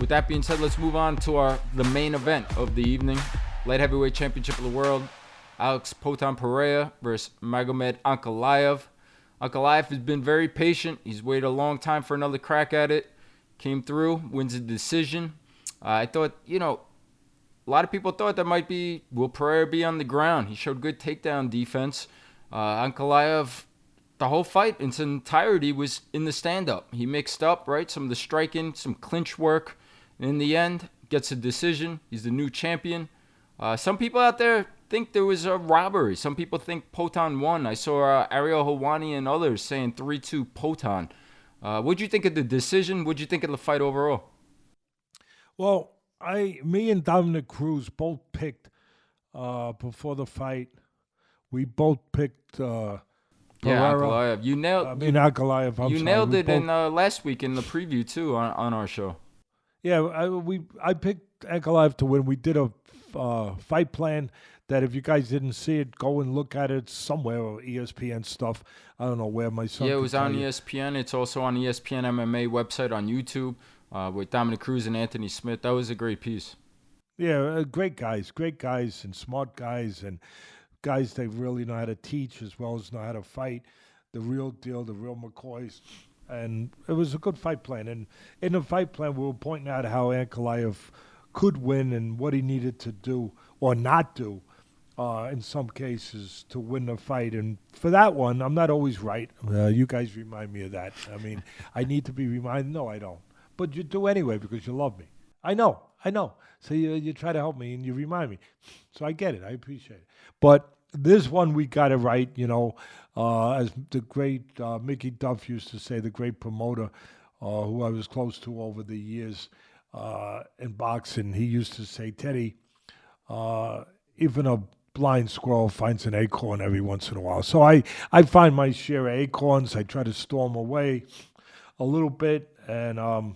with that being said, let's move on to the main event of the evening. Light heavyweight championship of the world. Alex Pereira versus Magomed Ankalaev. Ankalaev has been very patient. He's waited a long time for another crack at it. Came through, wins a decision. I thought, a lot of people thought that will Pereira be on the ground? He showed good takedown defense. Ankalaev, the whole fight in its entirety was in the stand-up. He mixed up, right, some of the striking, some clinch work. And in the end, gets a decision. He's the new champion. Some people out there think there was a robbery. Some people think Potan won. I saw Ariel Helwani and others saying 3-2 Potan. What'd you think of the decision? What'd you think of the fight overall? Well, me and Dominic Cruz both picked before the fight. We both picked Pereira. Ankalaev. You nailed. Ankalaev. You nailed it in last week in the preview too on our show. Yeah, I picked Ankalaev to win. We did a fight plan that if you guys didn't see it, go and look at it somewhere, or ESPN stuff. I don't know where my son. Yeah, it was on ESPN. It's also on ESPN MMA website on YouTube with Dominic Cruz and Anthony Smith. That was a great piece. Yeah, great guys, and smart guys, and guys that really know how to teach as well as know how to fight. The real deal, the real McCoys. And it was a good fight plan. And in the fight plan, we were pointing out how Ankalaev could win and what he needed to do or not do in some cases to win the fight. And for that one, I'm not always right. You guys remind me of that. I mean, I need to be reminded. No, I don't. But you do anyway because you love me. I know. So you try to help me and you remind me. So I get it. I appreciate it. But this one, we got it right, as the great Mickey Duff used to say, the great promoter who I was close to over the years in boxing. He used to say, Teddy, even a blind squirrel finds an acorn every once in a while. So I find my share of acorns. I try to storm away a little bit. And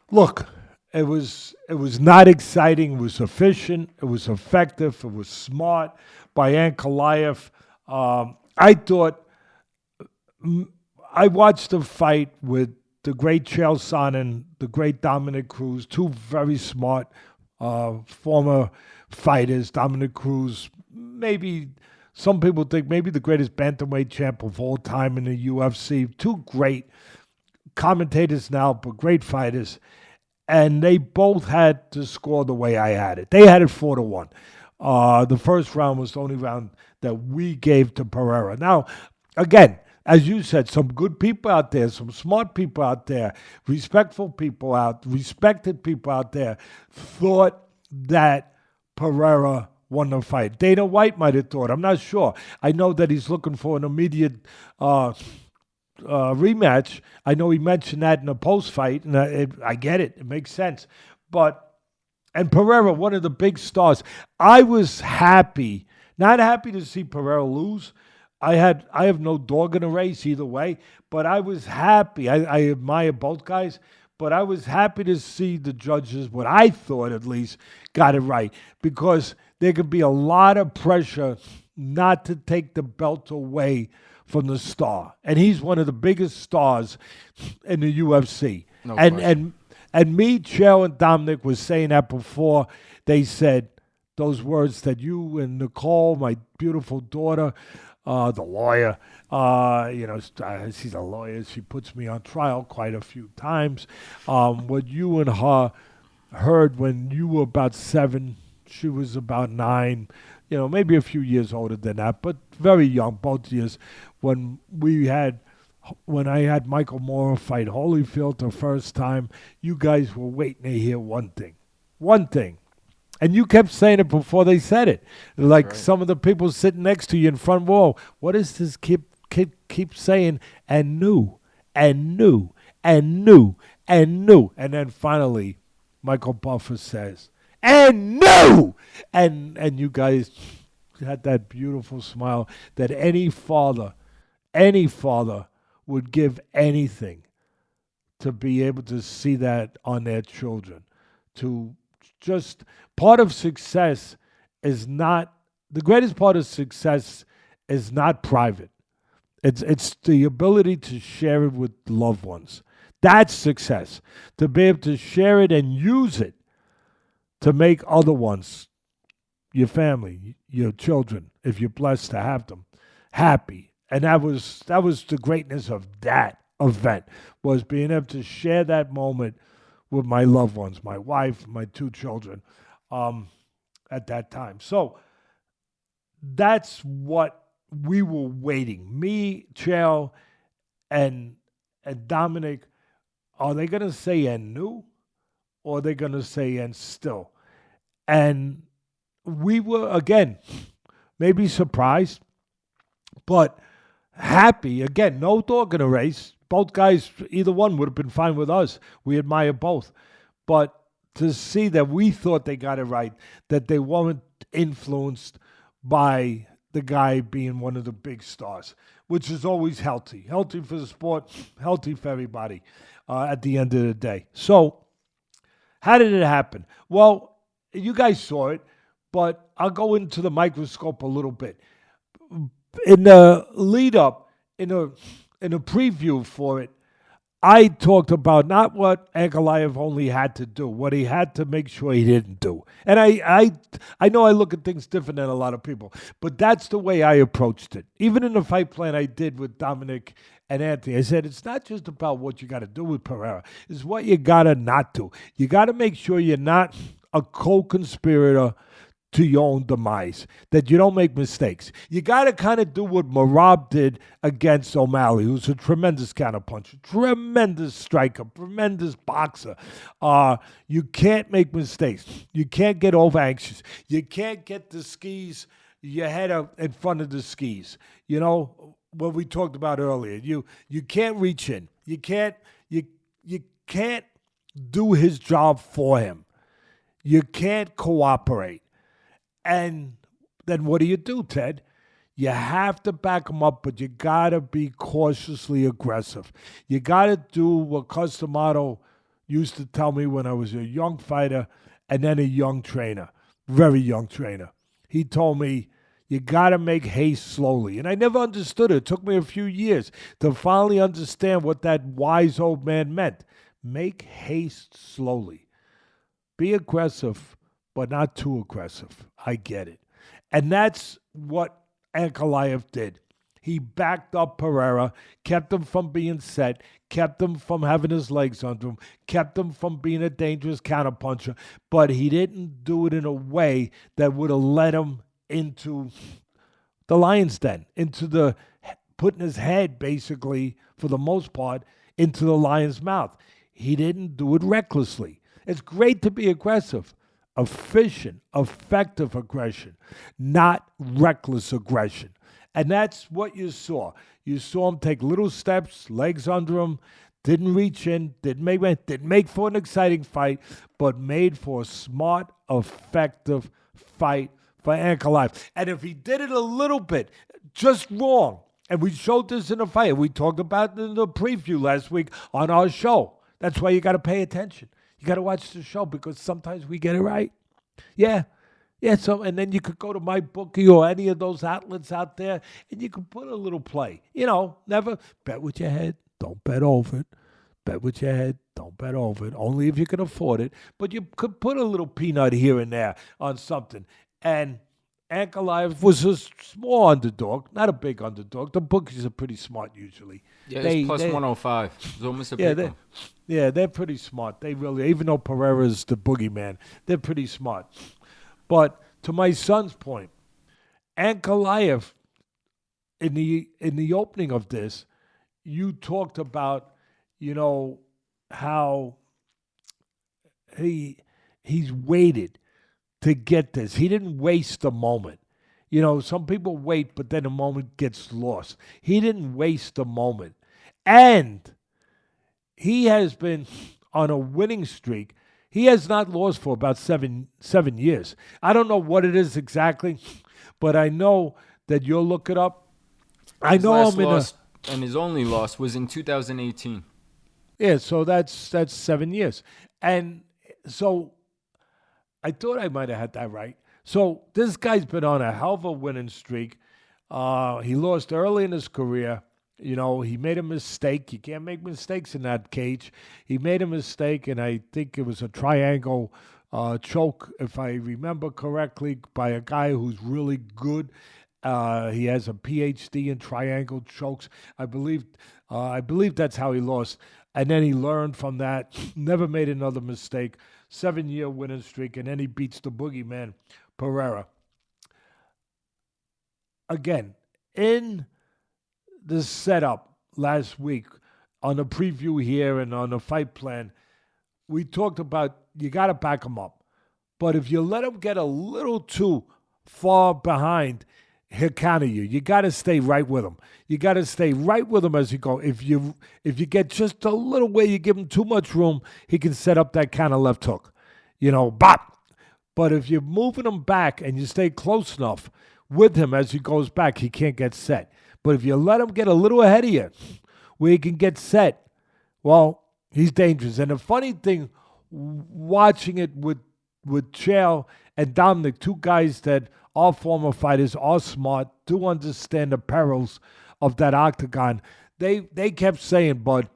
look, it was not exciting. It was efficient. It was effective. It was smart by Ankalaev. I thought I watched the fight with the great Chael Sonnen, the great Dominic Cruz, two very smart former fighters. Dominic Cruz, maybe some people think maybe the greatest bantamweight champ of all time in the UFC. Two great commentators now, but great fighters. And they both had to score the way I had it. They had it 4-1. The first round was the only round that we gave to Pereira. Now, again, as you said, some good people out there, some smart people out there, respected people out there thought that Pereira won the fight. Dana White might have thought. I'm not sure. I know that he's looking for an immediate rematch. I know he mentioned that in the post-fight, and I get it. It makes sense. And Pereira, one of the big stars. I was happy, not happy to see Pereira lose. I have no dog in the race either way, but I was happy. I admire both guys, but I was happy to see the judges, what I thought at least, got it right, because there could be a lot of pressure not to take the belt away from the star. And he's one of the biggest stars in the UFC. No and question. and me, Chael, and Dominic was saying that before they said those words that you and Nicole, my beautiful daughter, the lawyer, she's a lawyer. She puts me on trial quite a few times. What you and her heard when you were about 7, she was about 9, maybe a few years older than that, but very young, both years. When I had Michael Moore fight Holyfield the first time, you guys were waiting to hear one thing. And you kept saying it before they said it. Like right. Some of the people sitting next to you in front row, what does this kid keep saying? And knew. And then finally, Michael Buffer says, and knew! And you guys had that beautiful smile that any father would give anything to be able to see that on their children. To just, part of success is not, the greatest part of success is not private. It's the ability to share it with loved ones. That's success. To be able to share it and use it to make other ones, your family, your children, if you're blessed to have them, happy. And that was the greatness of that event, was being able to share that moment with my loved ones, my wife, my two children, at that time. So that's what we were waiting. Me, Chael, and Dominic, are they going to say and new, or are they going to say and still? And we were, again, maybe surprised, but happy. Again, no dog in a race. Both guys, either one would have been fine with us. We admire both. But to see that we thought they got it right, that they weren't influenced by the guy being one of the big stars, which is always healthy. Healthy for the sport, healthy for everybody at the end of the day. So how did it happen? Well, you guys saw it, but I'll go into the microscope a little bit. In the lead up, in a preview for it, I talked about not what Ankalaev only had to do, what he had to make sure he didn't do. And I know I look at things different than a lot of people, but that's the way I approached it. Even in the fight plan I did with Dominic and Anthony, I said, it's not just about what you got to do with Pereira. It's what you got to not do. You got to make sure you're not a co-conspirator to your own demise, that you don't make mistakes. You got to kind of do what Marab did against O'Malley, who's a tremendous counterpuncher, tremendous striker, tremendous boxer. You can't make mistakes. You can't get over anxious. You can't get the skis, your head up in front of the skis. You know, what we talked about earlier. You can't reach in. You can't do his job for him. You can't cooperate. And then what do, Ted? You have to back him up, but you got to be cautiously aggressive. You got to do what Customato used to tell me when I was a young fighter and then a young trainer, very young trainer. He told me, you got to make haste slowly. And I never understood it. It took me a few years to finally understand what that wise old man meant. Make haste slowly. Be aggressive, but not too aggressive. I get it. And that's what Ankalaev did. He backed up Pereira, kept him from being set, kept him from having his legs under him, kept him from being a dangerous counterpuncher, but he didn't do it in a way that would have led him into the lion's den, into the putting his head, basically, for the most part, into the lion's mouth. He didn't do it recklessly. It's great to be aggressive. Efficient, effective aggression, not reckless aggression. And that's what you saw. You saw him take little steps, legs under him, didn't reach in, didn't make for an exciting fight, but made for a smart, effective fight for Ankalaev. And if he did it a little bit, just wrong, and we showed this in the fight, we talked about it in the preview last week on our show. That's why you got to pay attention. You got to watch the show because sometimes we get it right. Yeah. So, and then you could go to my bookie or any of those outlets out there and you could put a little play. You know, never bet with your head. Don't bet over it. Bet with your head. Don't bet over it. Only if you can afford it. But you could put a little peanut here and there on something. And Ankalaev was a small underdog, not a big underdog. The bookies are pretty smart usually. Yeah, it's plus 105. It's almost a big one. Yeah, they're pretty smart. They really, even though Pereira's the boogeyman, they're pretty smart. But to my son's point, Ankalaev, in the opening of this, you talked about, you know, how he's waited to get this. He didn't waste the moment. You know, some people wait, but then the moment gets lost. He didn't waste the moment. And he has been on a winning streak. He has not lost for about seven years. I don't know what it is exactly, but I know that you'll look it up. I know I'm in and his only loss was in 2018. Yeah, so that's 7 years. And so I thought I might have had that right. So this guy's been on a hell of a winning streak. He lost early in his career. You know, he made a mistake. You can't make mistakes in that cage. He made a mistake, and I think it was a triangle choke, if I remember correctly, by a guy who's really good. He has a PhD in triangle chokes. I believe that's how he lost. And then he learned from that, never made another mistake. 7-year winning streak, and then he beats the boogeyman, Pereira. Again, in the setup last week on the preview here and on the fight plan, we talked about you got to back him up. But if you let him get a little too far behind, he'll counter you. You got to stay right with him. You got to stay right with him as you go. If you get just a little way, you give him too much room, he can set up that kind of left hook. You know, bop. But if you're moving him back and you stay close enough with him as he goes back, he can't get set. But if you let him get a little ahead of you where he can get set, well, he's dangerous. And the funny thing, watching it with Chael and Dominic, two guys that are former fighters, are smart, do understand the perils of that octagon, they kept saying, Bud,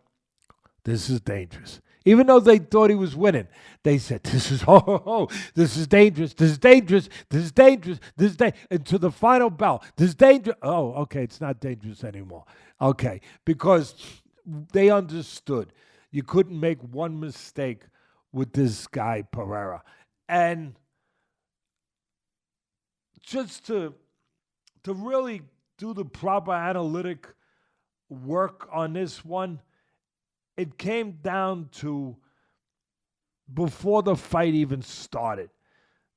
this is dangerous. Even though they thought he was winning, they said, this is dangerous, this is dangerous, this is dangerous, this is dangerous. And to the final bell, this is dangerous. Oh, okay, it's not dangerous anymore. Okay, because they understood you couldn't make one mistake with this guy, Pereira. And just to really do the proper analytic work on this one, it came down to before the fight even started.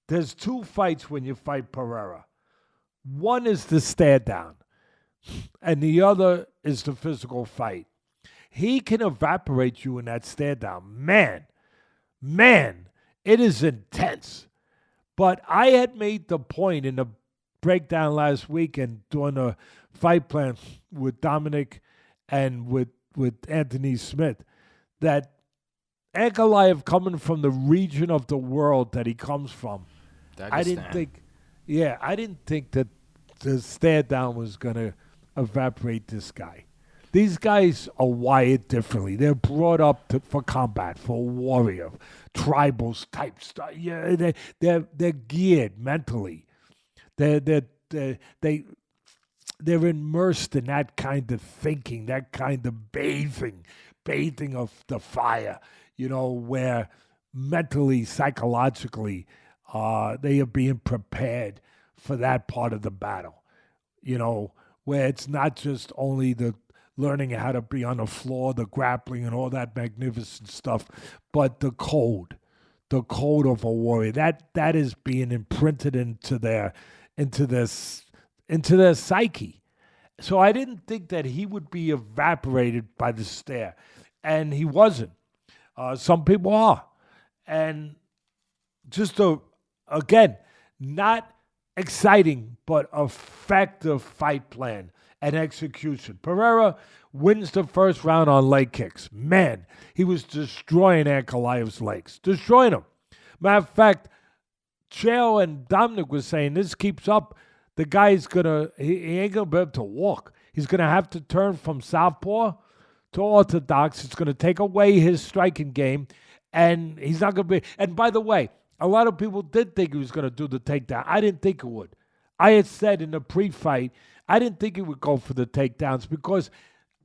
There's two fights when you fight Pereira. One is the stare down, and the other is the physical fight. He can evaporate you in that stare down. Man, it is intense. But I had made the point in the breakdown last week and during the fight plan with Dominic and with Anthony Smith that Ankalaev, coming from the region of the world that he comes from, I didn't think that the stare down was going to evaporate this guy. These guys are wired differently. They're brought up for combat, for warrior, tribals type stuff. Yeah, they're geared mentally. They're immersed in that kind of thinking, that kind of bathing of the fire. You know, where mentally, psychologically, they are being prepared for that part of the battle. You know, where it's not just only the learning how to be on the floor, the grappling and all that magnificent stuff, but the code of a warrior. That is being imprinted into their psyche. So I didn't think that he would be evaporated by the stare. And he wasn't. Some people are. And just again, not exciting, but effective fight plan and execution. Pereira wins the first round on leg kicks. Man, he was destroying Ankalaev's legs. Destroying him. Matter of fact, Chael and Dominic was saying this keeps up, the guy's he ain't gonna be able to walk. He's gonna have to turn from southpaw to orthodox. It's gonna take away his striking game, and he's not gonna be. And by the way, a lot of people did think he was gonna do the takedown. I didn't think it would. I had said in the pre-fight, I didn't think he would go for the takedowns because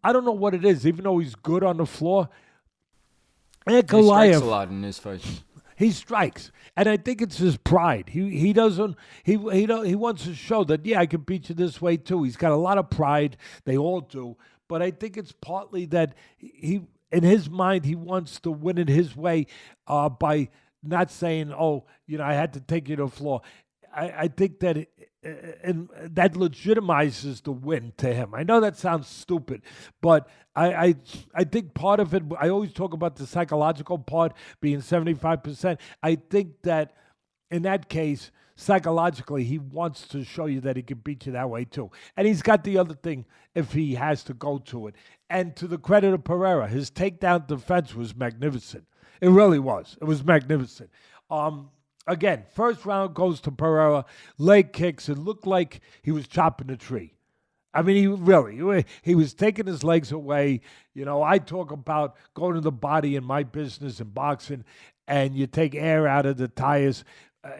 I don't know what it is. Even though he's good on the floor, Ankalaev, he strikes a lot in his fights. He strikes, and I think it's his pride. He doesn't. He wants to show that I can beat you this way too. He's got a lot of pride. They all do, but I think it's partly that he, in his mind, he wants to win it his way by not saying, "Oh, I had to take you to the floor." I think that and that legitimizes the win to him. I know that sounds stupid, but I think part of it, I always talk about the psychological part being 75%. I think that in that case, psychologically, he wants to show you that he can beat you that way too. And he's got the other thing if he has to go to it. And to the credit of Pereira, his takedown defense was magnificent. It really was. It was magnificent. Again, first round goes to Pereira, leg kicks. It looked like he was chopping a tree. I mean, he was taking his legs away. I talk about going to the body in my business in boxing, and you take air out of the tires.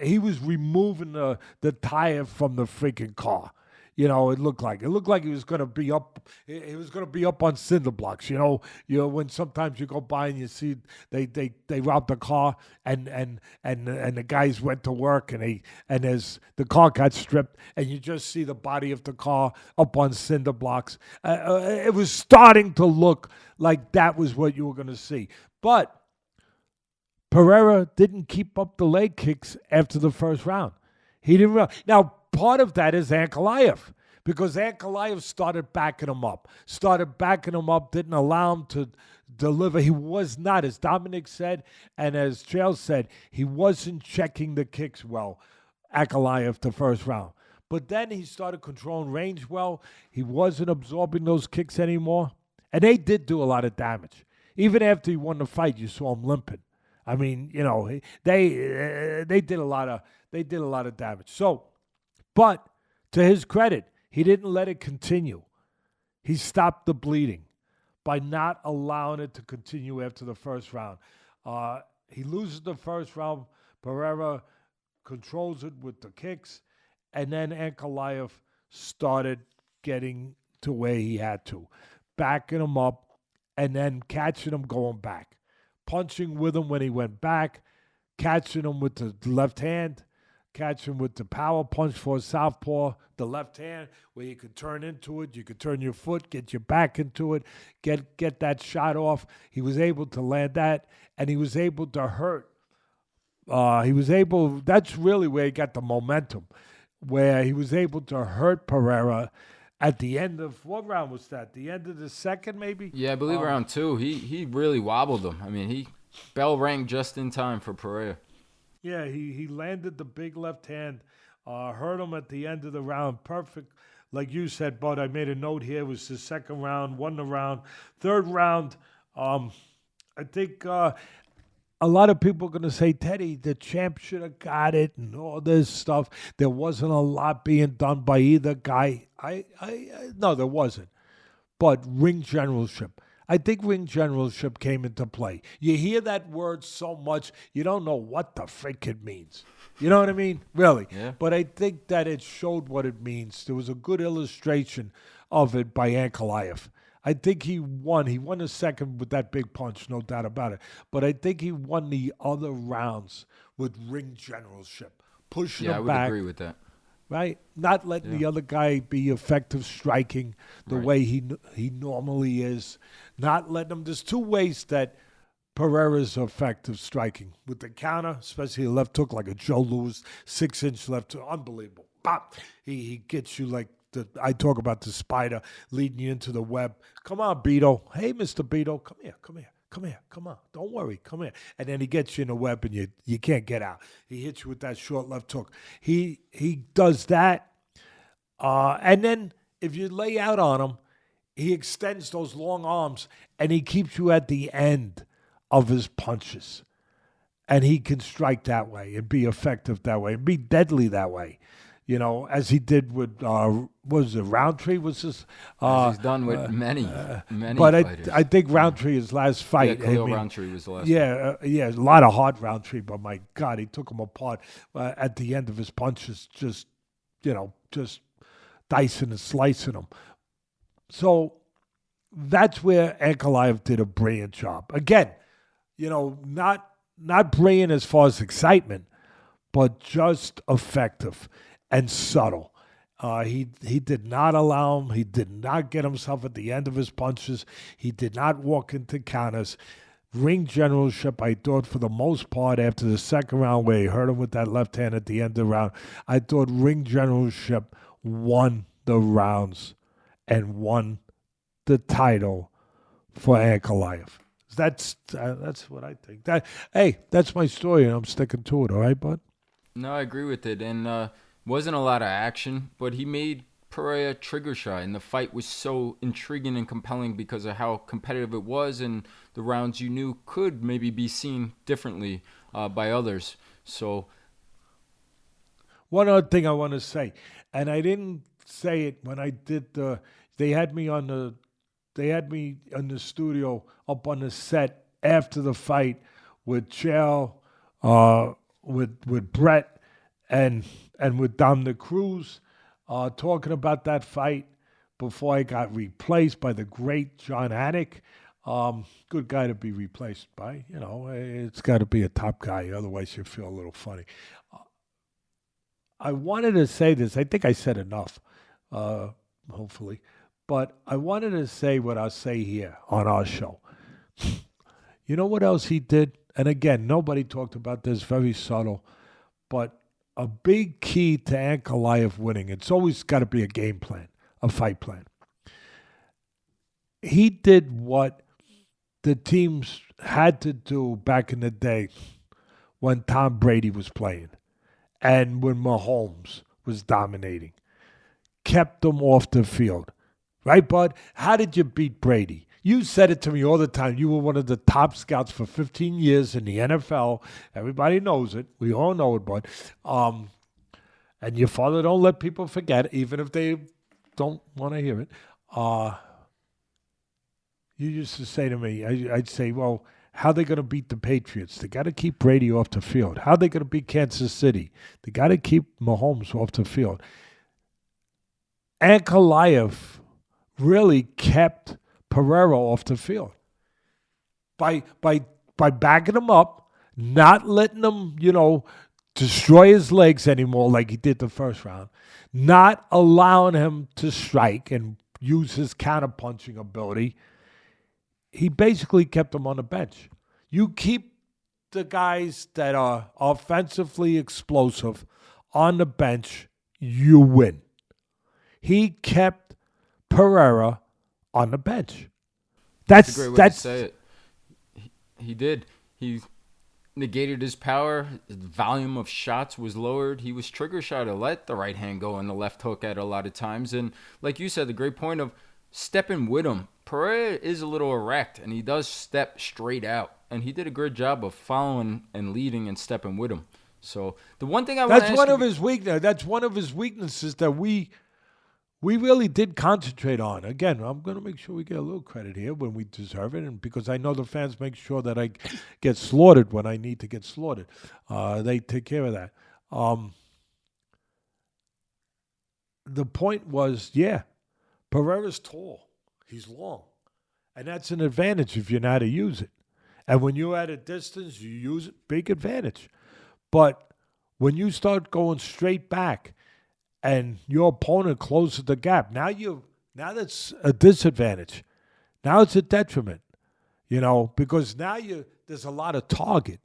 He was removing the tire from the freaking car. It looked like he was going to be up. He was going to be up on cinder blocks. When sometimes you go by and you see they robbed the car and the guys went to work and as the car got stripped and you just see the body of the car up on cinder blocks. It was starting to look like that was what you were going to see, but Pereira didn't keep up the leg kicks after the first round. He didn't. Now, part of that is Ankalaev, because Ankalaev started backing him up, didn't allow him to deliver. He was not, as Dominic said, and as Chael said, he wasn't checking the kicks well, Ankalaev, the first round. But then he started controlling range well. He wasn't absorbing those kicks anymore. And they did do a lot of damage. Even after he won the fight, you saw him limping. I mean, they did a lot of damage. So, but to his credit, he didn't let it continue. He stopped the bleeding by not allowing it to continue after the first round. He loses the first round. Pereira controls it with the kicks, and then Ankalaev started getting to where he had to, backing him up, and then catching him going back. Punching with him when he went back, catching him with the left hand, catching him with the power punch for a southpaw, the left hand, where you could turn into it, you could turn your foot, get your back into it, get that shot off. He was able to land that, and he was able to hurt. That's really where he got the momentum, where he was able to hurt Pereira at the end of, what round was that? The end of the second, maybe? Yeah, I believe round 2. He really wobbled him. I mean, he bell rang just in time for Pereira. Yeah, he landed the big left hand, hurt him at the end of the round. Perfect. Like you said, Bud, I made a note here. It was the second round, won the round. Third round, I think a lot of people are going to say, Teddy, the champ should have got it and all this stuff. There wasn't a lot being done by either guy. No, there wasn't. But ring generalship. I think ring generalship came into play. You hear that word so much, you don't know what the frick it means. You know what I mean? Really. Yeah. But I think that it showed what it means. There was a good illustration of it by Ankalaev. I think he won. He won the second with that big punch, no doubt about it. But I think he won the other rounds with ring generalship, pushing him back. Yeah, I would agree with that. Right? Not letting the other guy be effective striking the way he normally is. Not letting him. There's two ways that Pereira's effective striking. With the counter, especially the left hook, like a Joe Louis 6-inch left hook. Unbelievable. Bop! He gets you like, I talk about the spider leading you into the web. Come on, Beto. Hey, Mr. Beto, come here. Come on. Don't worry. Come here. And then he gets you in the web and you can't get out. He hits you with that short left hook. He does that. And then if you lay out on him, he extends those long arms and he keeps you at the end of his punches. And he can strike that way and be effective that way and be deadly that way. As he did with, was it Roundtree? Was this? He's done with many fighters. But I think Roundtree, his last fight. Yeah, Khalil Roundtree was the last one. A lot of heart Roundtree, but my God, he took him apart at the end of his punches, just dicing and slicing him. So that's where Ankalaev did a brilliant job. Again, not brilliant as far as excitement, but just effective and subtle. He did not allow him. He did not get himself at the end of his punches. He did not walk into counters. Ring generalship, I thought, for the most part, after the second round where he hurt him with that left hand at the end of the round, I thought ring generalship won the rounds and won the title for Ankalaev. That's what I think. That's my story, and I'm sticking to it. All right, bud? No, I agree with it. And wasn't a lot of action, but he made Pereira trigger shy, and the fight was so intriguing and compelling because of how competitive it was, and the rounds you knew could maybe be seen differently by others. So, one other thing I want to say, and I didn't say it when I did they had me in the studio up on the set after the fight with Chael, with Brett, and with Dominic Cruz, talking about that fight before I got replaced by the great John Anik. Good guy to be replaced by. It's got to be a top guy, otherwise you feel a little funny. I wanted to say this. I think I said enough, hopefully. But I wanted to say what I'll say here on our show. You know what else he did? And again, nobody talked about this, very subtle. But a big key to Ankalaev winning, it's always got to be a game plan, a fight plan. He did what the teams had to do back in the day when Tom Brady was playing and when Mahomes was dominating. Kept them off the field. Right, bud? How did you beat Brady? You said it to me all the time. You were one of the top scouts for 15 years in the NFL. Everybody knows it. We all know it, bud. And your father don't let people forget, even if they don't want to hear it. You used to say to me, I'd say, well, how are they going to beat the Patriots? They got to keep Brady off the field. How are they going to beat Kansas City? They got to keep Mahomes off the field. Ankalaev really kept Pereira off the field by backing him up, not letting him, destroy his legs anymore like he did the first round, not allowing him to strike and use his counterpunching ability. He basically kept him on the bench. You keep the guys that are offensively explosive on the bench, you win. He kept Pereira on the bench. That's a great way to say it. He did. He negated his power. His volume of shots was lowered. He was trigger shy to let the right hand go and the left hook at a lot of times. And like you said, the great point of stepping with him. Pereira is a little erect, and he does step straight out. And he did a good job of following and leading and stepping with him. So the one thing I want to ask you... That's one of his weaknesses that we really did concentrate on. Again, I'm going to make sure we get a little credit here when we deserve it, and because I know the fans make sure that I get slaughtered when I need to get slaughtered. They take care of that. The point was, Pereira's tall. He's long. And that's an advantage if you know how to use it. And when you're at a distance, you use it, big advantage. But when you start going straight back and your opponent closes the gap, now that's a disadvantage. Now it's a detriment, because now there's a lot of target.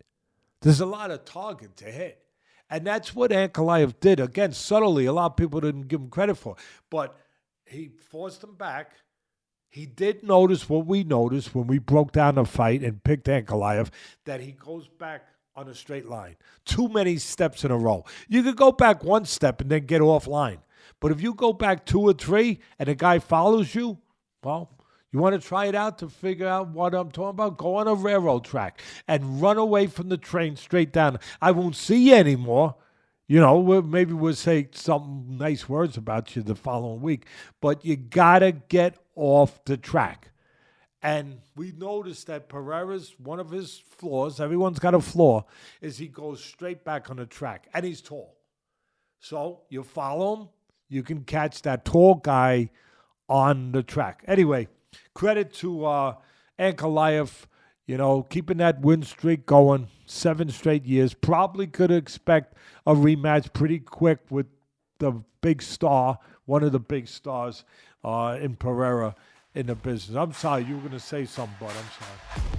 There's a lot of target to hit. And that's what Ankalaev did. Again, subtly, a lot of people didn't give him credit for. But he forced him back. He did notice what we noticed when we broke down the fight and picked Ankalaev, that he goes back on a straight line. Too many steps in a row. You could go back one step and then get offline. But if you go back 2 or 3 and a guy follows you, well, you want to try it out to figure out what I'm talking about? Go on a railroad track and run away from the train straight down. I won't see you anymore. Maybe we'll say some nice words about you the following week. But you got to get off the track. And we noticed that Pereira's, one of his flaws, everyone's got a flaw, is he goes straight back on the track. And he's tall. So you follow him, you can catch that tall guy on the track. Anyway, credit to Ankalaev, keeping that win streak going, 7 straight years. Probably could expect a rematch pretty quick with the big star, one of the big stars in Pereira in the business. I'm sorry, you were going to say something, bud. I'm sorry.